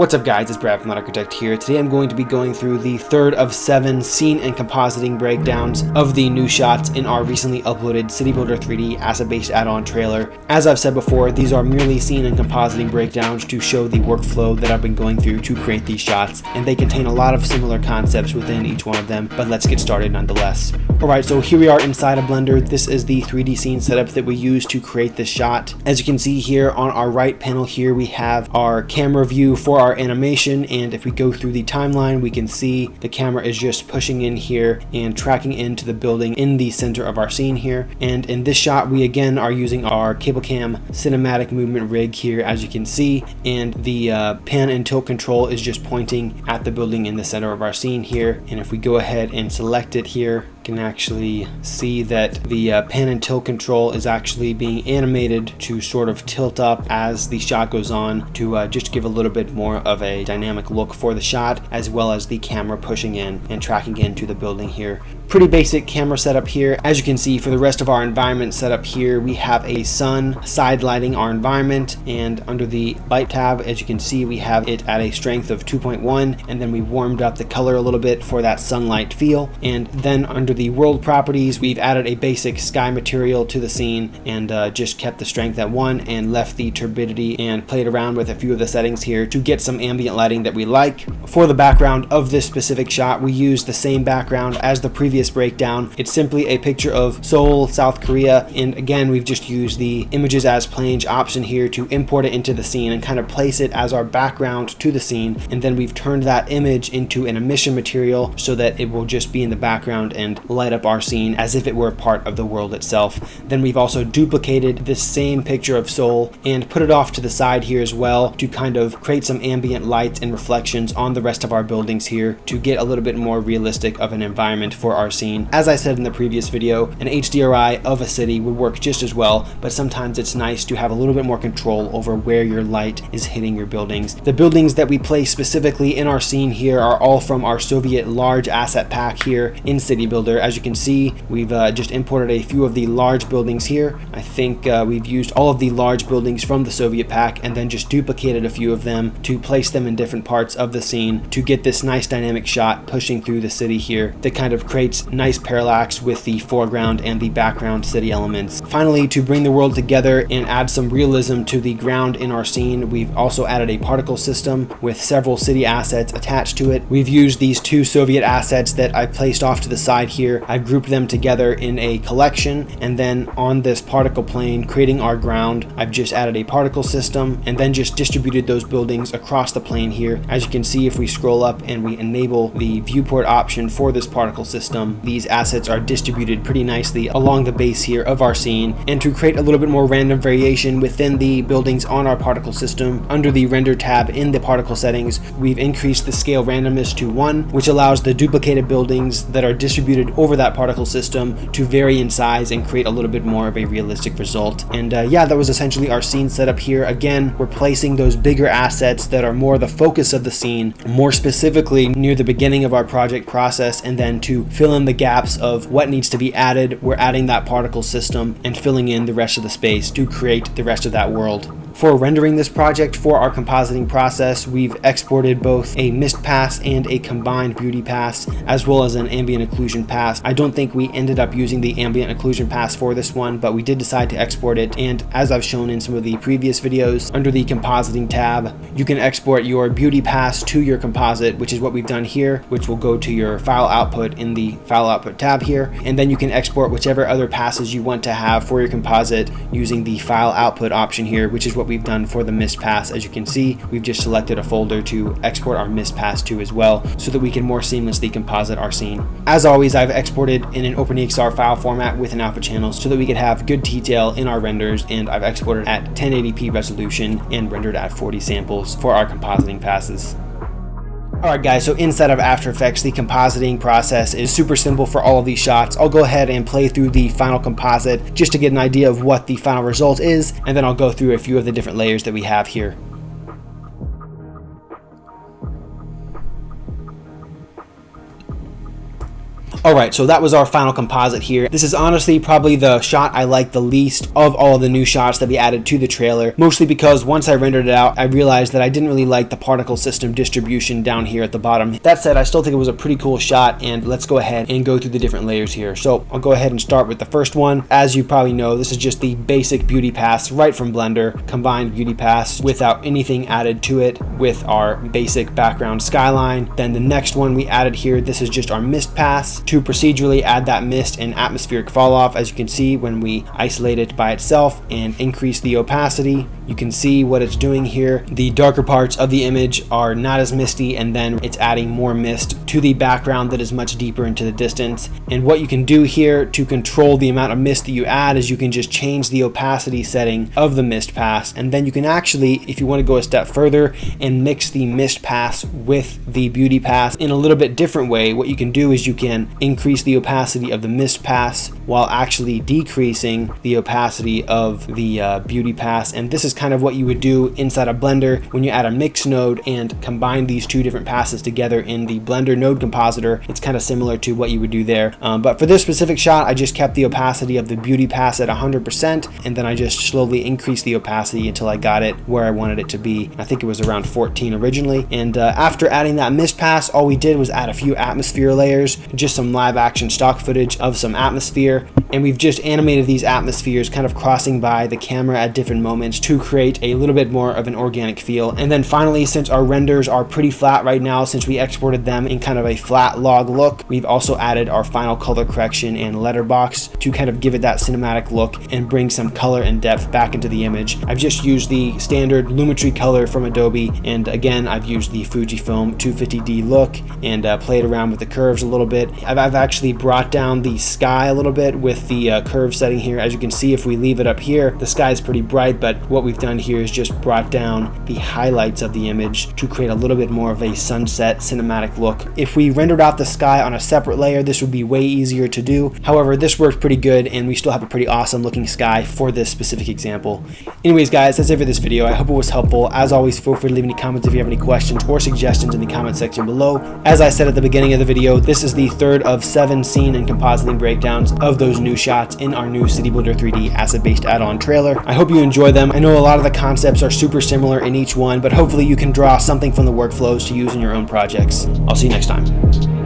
What's up guys, it's Brad from Architect here. Today I'm going to be going through the third of 7 scene and compositing breakdowns of the new shots in our recently uploaded CityBuilder3d asset-based add-on trailer. As I've said before, these are merely scene and compositing breakdowns to show the workflow that I've been going through to create these shots, and they contain a lot of similar concepts within each one of them, but let's get started nonetheless. Alright, so here we are inside of Blender. This is the 3D scene setup that we use to create this shot. As you can see here on our right panel here, we have our camera view for our animation, and if we go through the timeline, we can see the camera is just pushing in here and tracking into the building in the center of our scene here. And in this shot, we again are using our cable cam cinematic movement rig here, as you can see, and the pan and tilt control is just pointing at the building in the center of our scene here. And if we go ahead and select it here, can actually see that the pan and tilt control is actually being animated to sort of tilt up as the shot goes on to just give a little bit more of a dynamic look for the shot, as well as the camera pushing in and tracking into the building here. Pretty basic camera setup here. As you can see, for the rest of our environment setup here, we have a sun side lighting our environment, and under the light tab, as you can see, we have it at a strength of 2.1, and then we warmed up the color a little bit for that sunlight feel. And then under the world properties, we've added a basic sky material to the scene and just kept the strength at 1 and left the turbidity and played around with a few of the settings here to get some ambient lighting that we like. For the background of this specific shot, we use the same background as the previous breakdown. It's simply a picture of Seoul, South Korea, and again, we've just used the images as planes option here to import it into the scene and kind of place it as our background to the scene, and then we've turned that image into an emission material so that it will just be in the background and light up our scene as if it were part of the world itself. Then we've also duplicated this same picture of Seoul and put it off to the side here as well to kind of create some ambient lights and reflections on the rest of our buildings here to get a little bit more realistic of an environment for our scene. As I said in the previous video, an HDRI of a city would work just as well, but sometimes it's nice to have a little bit more control over where your light is hitting your buildings. The buildings that we place specifically in our scene here are all from our Soviet large asset pack here in CityBuilder. As you can see, we've just imported a few of the large buildings here. I think we've used all of the large buildings from the Soviet pack and then just duplicated a few of them to place them in different parts of the scene to get this nice dynamic shot pushing through the city here that kind of creates nice parallax with the foreground and the background city elements. Finally, to bring the world together and add some realism to the ground in our scene, we've also added a particle system with several city assets attached to it. We've used these 2 Soviet assets that I placed off to the side here. I've grouped them together in a collection, and then on this particle plane creating our ground, I've just added a particle system and then just distributed those buildings across the plane here. As you can see, if we scroll up and we enable the viewport option for this particle system, these assets are distributed pretty nicely along the base here of our scene. And to create a little bit more random variation within the buildings on our particle system, under the render tab in the particle settings, we've increased the scale randomness to 1, which allows the duplicated buildings that are distributed over that particle system to vary in size and create a little bit more of a realistic result. And yeah, that was essentially our scene setup here. Again, we're placing those bigger assets that are more the focus of the scene, more specifically near the beginning of our project process, and then to fill in the gaps of what needs to be added, we're adding that particle system and filling in the rest of the space to create the rest of that world. For rendering this project for our compositing process, we've exported both a mist pass and a combined beauty pass, as well as an ambient occlusion pass. I don't think we ended up using the ambient occlusion pass for this one, but we did decide to export it. And as I've shown in some of the previous videos, under the compositing tab, you can export your beauty pass to your composite, which is what we've done here, which will go to your file output in the file output tab here. And then you can export whichever other passes you want to have for your composite using the file output option here, which is what we've done for the mist pass. As you can see, we've just selected a folder to export our mist pass to as well, so that we can more seamlessly composite our scene. As always, I've exported in an OpenEXR file format with an alpha channel so that we could have good detail in our renders, and I've exported at 1080p resolution and rendered at 40 samples for our compositing passes. Alright guys, so inside of After Effects, the compositing process is super simple for all of these shots. I'll go ahead and play through the final composite just to get an idea of what the final result is, and then I'll go through a few of the different layers that we have here. Alright, so that was our final composite here. This is honestly probably the shot I like the least of all of the new shots that we added to the trailer, mostly because once I rendered it out, I realized that I didn't really like the particle system distribution down here at the bottom. That said, I still think it was a pretty cool shot, and let's go ahead and go through the different layers here. So I'll go ahead and start with the first one. As you probably know, this is just the basic beauty pass right from Blender, combined beauty pass without anything added to it with our basic background skyline. Then the next one we added here, this is just our mist pass to procedurally add that mist and atmospheric fall off. As you can see, when we isolate it by itself and increase the opacity, you can see what it's doing here. The darker parts of the image are not as misty, and then it's adding more mist to the background that is much deeper into the distance. And what you can do here to control the amount of mist that you add is you can just change the opacity setting of the mist pass, and then you can actually, if you want to go a step further and mix the mist pass with the beauty pass in a little bit different way, what you can do is you can increase the opacity of the mist pass while actually decreasing the opacity of the beauty pass. And this is kind of what you would do inside of Blender when you add a mix node and combine these two different passes together in the Blender node compositor. It's kind of similar to what you would do there. But for this specific shot, I just kept the opacity of the beauty pass at 100%, and then I just slowly increased the opacity until I got it where I wanted it to be. I think it was around 14 originally. And after adding that mist pass, all we did was add a few atmosphere layers, just some live action stock footage of some atmosphere. And we've just animated these atmospheres kind of crossing by the camera at different moments to create a little bit more of an organic feel. And then finally, since our renders are pretty flat right now, since we exported them in kind of a flat log look, we've also added our final color correction and letterbox to kind of give it that cinematic look and bring some color and depth back into the image. I've just used the standard Lumetri color from Adobe, and again, I've used the Fujifilm 250D look and played around with the curves a little bit. I've actually brought down the sky a little bit with the curve setting here. As you can see, if we leave it up here, the sky is pretty bright, but what we've done here is just brought down the highlights of the image to create a little bit more of a sunset cinematic look. If we rendered out the sky on a separate layer, this would be way easier to do. However, this worked pretty good, and we still have a pretty awesome looking sky for this specific example. Anyways, guys, that's it for this video. I hope it was helpful. As always, feel free to leave any comments if you have any questions or suggestions in the comment section below. As I said at the beginning of the video, this is the third of 7 scene and compositing breakdowns of those new shots in our new CityBuilder3d asset-based add-on trailer. I hope you enjoy them. I know a lot of the concepts are super similar in each one, but hopefully you can draw something from the workflows to use in your own projects. I'll see you next time.